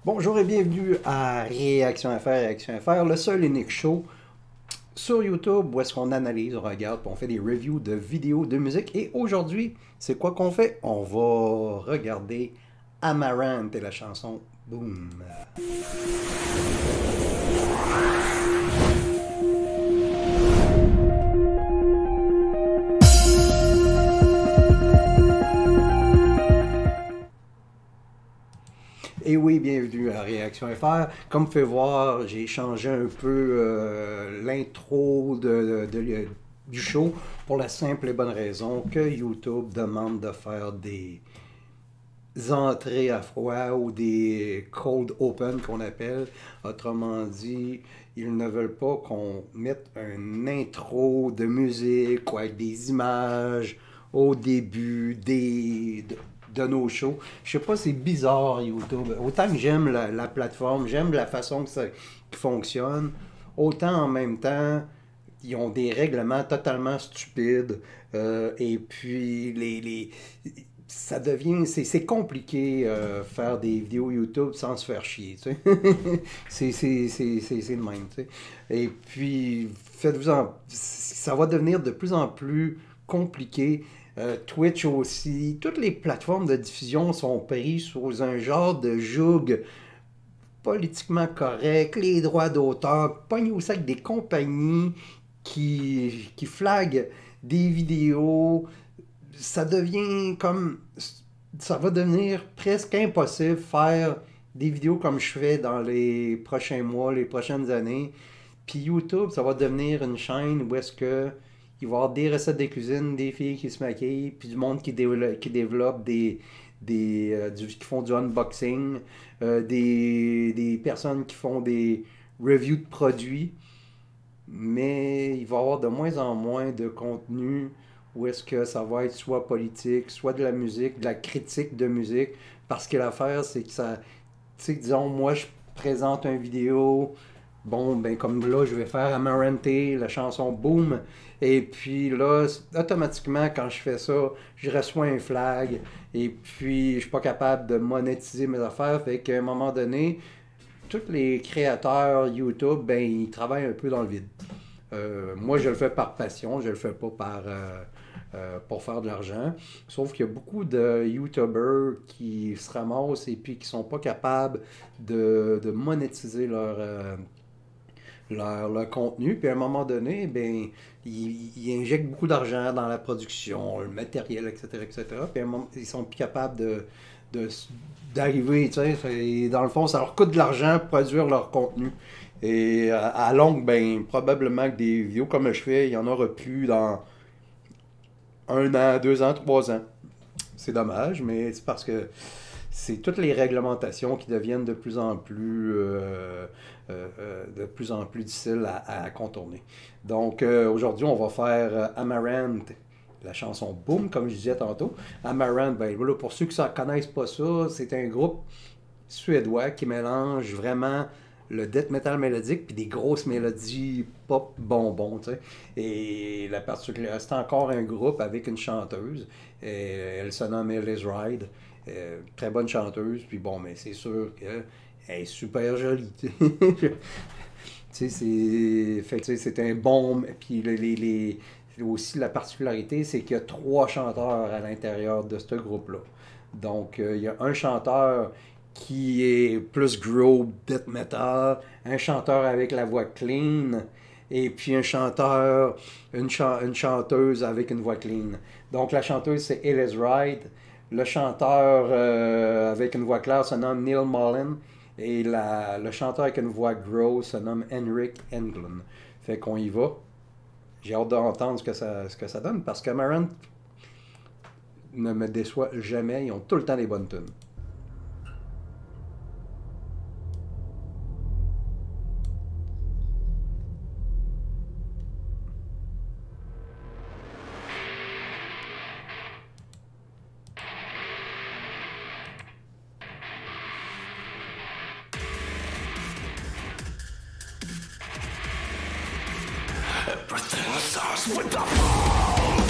Bonjour et bienvenue à Réaction FR, Réaction FR, le seul et unique show sur YouTube où est-ce qu'on analyse, on regarde, puis on fait des reviews de vidéos de musique. Et aujourd'hui, c'est quoi qu'on fait? On va regarder Amaranth et la chanson Boom. Et oui, bienvenue à Réaction FR. Comme vous pouvez voir, j'ai changé un peu l'intro du show pour la simple et bonne raison que YouTube demande de faire des entrées à froid ou des cold open qu'on appelle. Autrement dit, ils ne veulent pas qu'on mette un intro de musique ou avec des images au début de nos shows. Je sais pas, c'est bizarre YouTube. Autant que j'aime la plateforme, j'aime la façon que ça fonctionne, autant en même temps, ils ont des règlements totalement stupides. Et puis, ça devient, c'est compliqué faire des vidéos YouTube sans se faire chier, tu sais. C'est le même, tu sais. Et puis, ça va devenir de plus en plus compliqué. Twitch aussi, toutes les plateformes de diffusion sont prises sous un genre de joug politiquement correct, les droits d'auteur, pognés aussi avec des compagnies qui flaguent des vidéos. Ça devient comme... Ça va devenir presque impossible de faire des vidéos comme je fais dans les prochains mois, les prochaines années. Puis YouTube, ça va devenir une chaîne où est-ce que il va y avoir des recettes de cuisine, des filles qui se maquillent, puis du monde qui développe qui font du unboxing, des personnes qui font des reviews de produits. Mais il va y avoir de moins en moins de contenu où est-ce que ça va être soit politique, soit de la musique, de la critique de musique. Parce que l'affaire, c'est que ça... Tu sais, disons, moi, je présente une vidéo... Bon, ben comme là, je vais faire Amaranth, la chanson Boom. Et puis là, automatiquement, quand je fais ça, je reçois un flag. Et puis, je suis pas capable de monétiser mes affaires. Fait qu'à un moment donné, tous les créateurs YouTube, ben, ils travaillent un peu dans le vide. Moi, je le fais par passion, je le fais pas pour faire de l'argent. Sauf qu'il y a beaucoup de YouTubers qui se ramassent et puis qui sont pas capables de monétiser leur contenu. Puis à un moment donné, ben, ils injectent beaucoup d'argent dans la production, le matériel, etc., etc. Puis à un moment, ils sont plus capables d'arriver, tu sais. Dans le fond, ça leur coûte de l'argent pour produire leur contenu. Et à longue, ben, probablement que des vidéos comme je fais, il y en aura plus dans 1 an, 2 ans, 3 ans. C'est dommage, mais c'est parce que c'est toutes les réglementations qui deviennent de plus en plus difficiles à contourner. Donc aujourd'hui, on va faire Amaranth, la chanson Boom, comme je disais tantôt. Amaranth, ben, voilà, pour ceux qui ne connaissent pas ça, c'est un groupe suédois qui mélange vraiment le death metal mélodique puis des grosses mélodies pop bonbons, tu sais. Et la particularité, c'est encore un groupe avec une chanteuse. Elle se nomme Ellis Ride. Très bonne chanteuse, puis bon, mais c'est sûr qu'elle est super jolie. Tu sais, c'est un bon. Puis aussi, la particularité, c'est qu'il y a 3 chanteurs à l'intérieur de ce groupe-là. Donc, il y a un chanteur qui est plus grow death metal, un chanteur avec la voix clean, et puis une chanteuse avec une voix clean. Donc la chanteuse c'est Ellis Ride, le chanteur avec une voix claire se nomme Neil Mullen, et le chanteur avec une voix grow se nomme Henrik Englund. Fait qu'on y va. J'ai hâte d'entendre ce que ça donne, parce qu'Amaranth ne me déçoit jamais, ils ont tout le temps des bonnes tunes. Everything starts with the fall.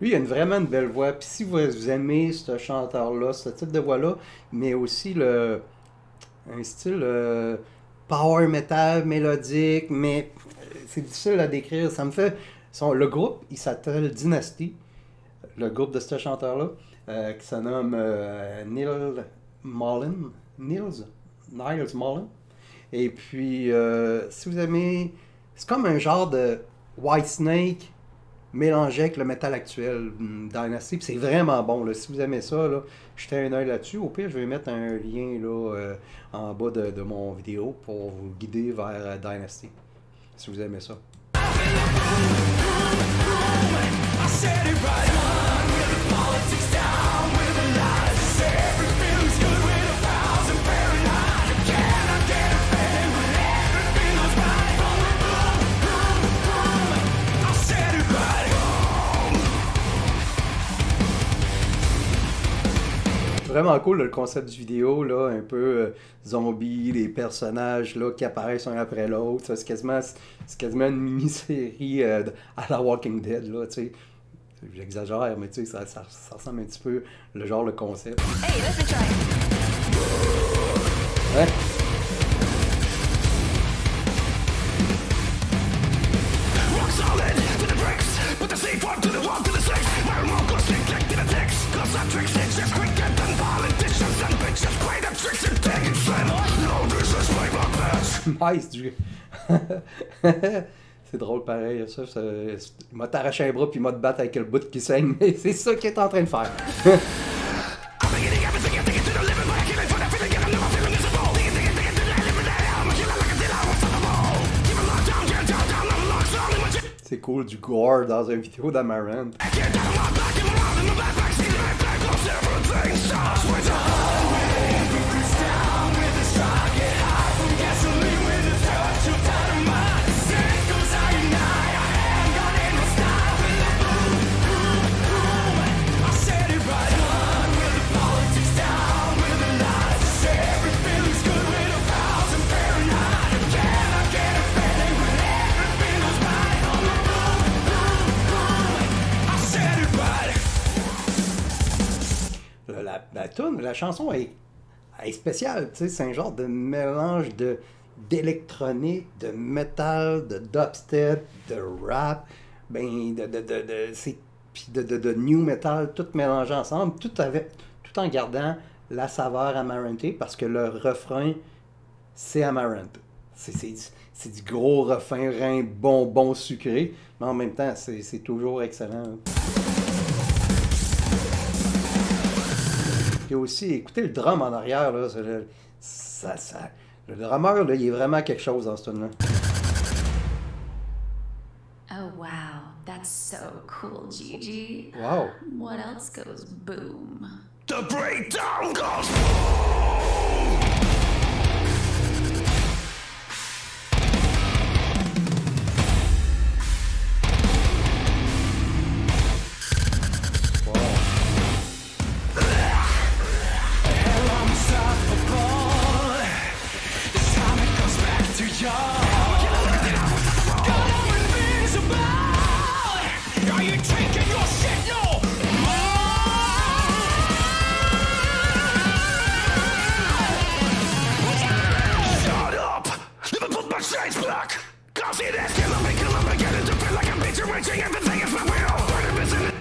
Lui, il a vraiment une belle voix. Puis si vous aimez ce chanteur-là, ce type de voix-là, mais aussi un style power metal, mélodique, mais c'est difficile à décrire. Ça me fait... le groupe, il s'appelle Dynasty, le groupe de ce chanteur-là, qui se nomme Niles Mullen. Et puis, si vous aimez... C'est comme un genre de Whitesnake mélangé avec le métal actuel, Dynasty, puis c'est vraiment bon, là. Si vous aimez ça, là, jetez un œil là-dessus. Au pire, je vais mettre un lien là, en bas de mon vidéo pour vous guider vers Dynasty, si vous aimez ça. Vraiment cool le concept du vidéo, là, un peu zombie, les personnages là, qui apparaissent un après l'autre. C'est quasiment une mini-série à la Walking Dead, là, tu sais. J'exagère, mais tu sais, ça ressemble un petit peu le concept. Hey, let's try. Ouais. Nice, du... C'est drôle pareil, ça. Il m'a t'arraché un bras puis il m'a te battre avec le bout qui saigne, mais c'est ça qu'il est en train de faire. C'est cool, du gore dans une vidéo d'Amarant. La chanson est spéciale, tu sais, c'est un genre de mélange d'électronique, de métal, de dubstep, de rap, ben de new metal, tout mélangé ensemble, tout en gardant la saveur Amarante, parce que le refrain, c'est Amarante. C'est du gros refrain bonbon sucré, mais en même temps, c'est toujours excellent. Et aussi, écoutez le drum en arrière, là, le drummer, là, il est vraiment quelque chose dans ce tune-là. Oh wow, that's so cool, Gigi. Wow. What else goes boom? The breakdown goes boom!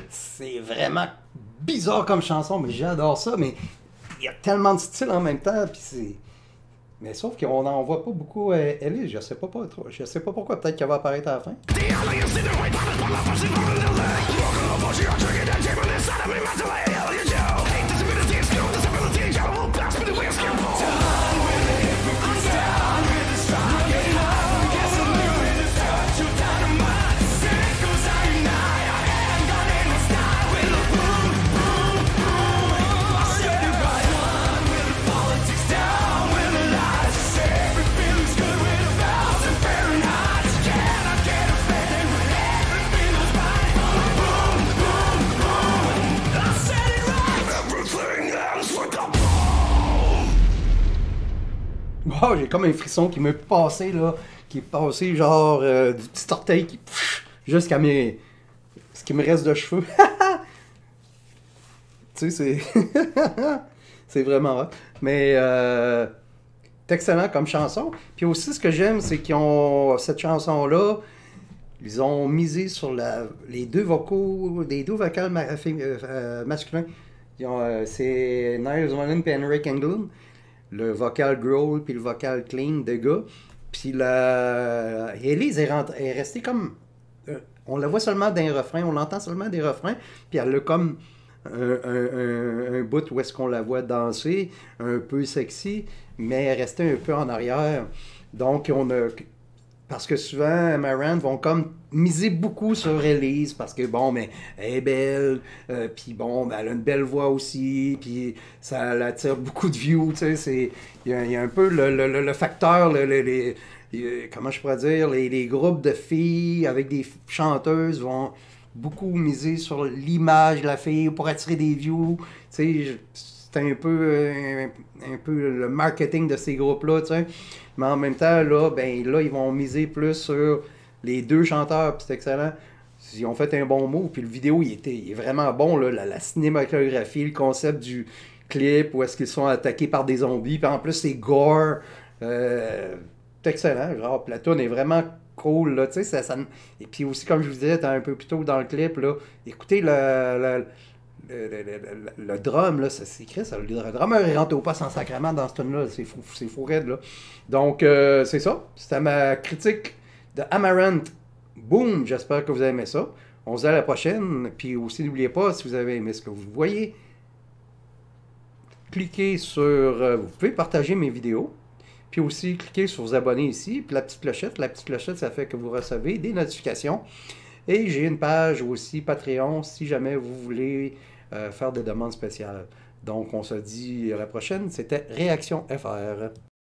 C'est vraiment bizarre comme chanson, mais j'adore ça, mais il y a tellement de styles en même temps, puis c'est... Mais sauf qu'on n'en voit pas beaucoup Ellie, je sais pas pourquoi, peut-être qu'elle va apparaître à la fin. Oh, j'ai comme un frisson qui m'est passé, là, qui est passé genre du petit orteil qui jusqu'à mes... ce qui me reste de cheveux. Tu sais, c'est... c'est vraiment hot. Mais c'est excellent comme chanson. Puis aussi, ce que j'aime, c'est qu'ils ont cette chanson-là, ils ont misé sur les deux vocaux, des deux vocales masculins. C'est Niles Wallin et Henrik Englund, le vocal growl puis le vocal clean de gars. Puis Elise est restée comme... on la voit seulement d'un refrain, on l'entend seulement des refrains, puis elle a comme un bout où est-ce qu'on la voit danser, un peu sexy, mais elle restait un peu en arrière. Donc, parce que souvent, Amaranth vont comme miser beaucoup sur Elise, parce que bon, mais elle est belle, puis bon, ben, elle a une belle voix aussi, puis ça attire beaucoup de views, tu sais, il y a un peu le facteur, comment je pourrais dire, les groupes de filles avec des chanteuses vont beaucoup miser sur l'image de la fille pour attirer des views, tu sais, c'est un peu le marketing de ces groupes-là, tu sais. Mais en même temps, là, ils vont miser plus sur les deux chanteurs, puis c'est excellent. Ils ont fait un bon mot, puis le vidéo, il est vraiment bon, là, la cinématographie, le concept du clip, où est-ce qu'ils sont attaqués par des zombies, puis en plus, c'est gore. C'est excellent, genre, la toune est vraiment cool, là, tu sais, et puis aussi, comme je vous disais un peu plus tôt dans le clip, là, écoutez le drum, là, c'est écrit ça. Le drummer, il rentre au pas sans sacrement dans ce tune-là. C'est fou raide, là. Donc, c'est ça. C'était ma critique de Amaranth. Boom! J'espère que vous avez aimé ça. On se dit à la prochaine. Puis aussi, n'oubliez pas, si vous avez aimé ce que vous voyez, cliquez sur... vous pouvez partager mes vidéos. Puis aussi, cliquez sur vous abonner ici. Puis la petite clochette. La petite clochette, ça fait que vous recevez des notifications. Et j'ai une page aussi Patreon si jamais vous voulez faire des demandes spéciales. Donc, on se dit à la prochaine. C'était Réaction FR.